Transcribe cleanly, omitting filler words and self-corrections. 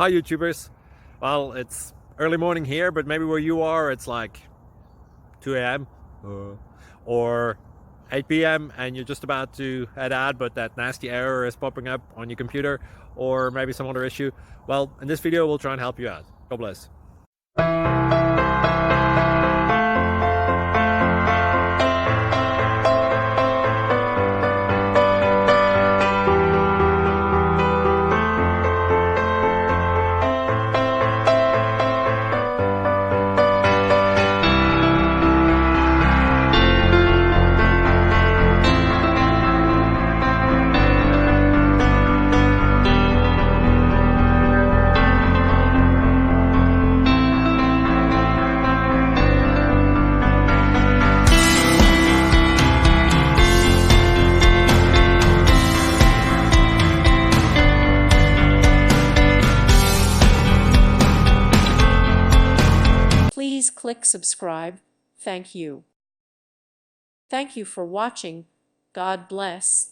Hi YouTubers. Well, it's early morning here, but maybe where you are it's like 2 a.m. or 8 p.m. and you're just about to head out, but that nasty error is popping up on your computer, or maybe some other issue. Well, in this video we'll try and help you out. God bless. Please click subscribe. Thank you. Thank you for watching. God bless.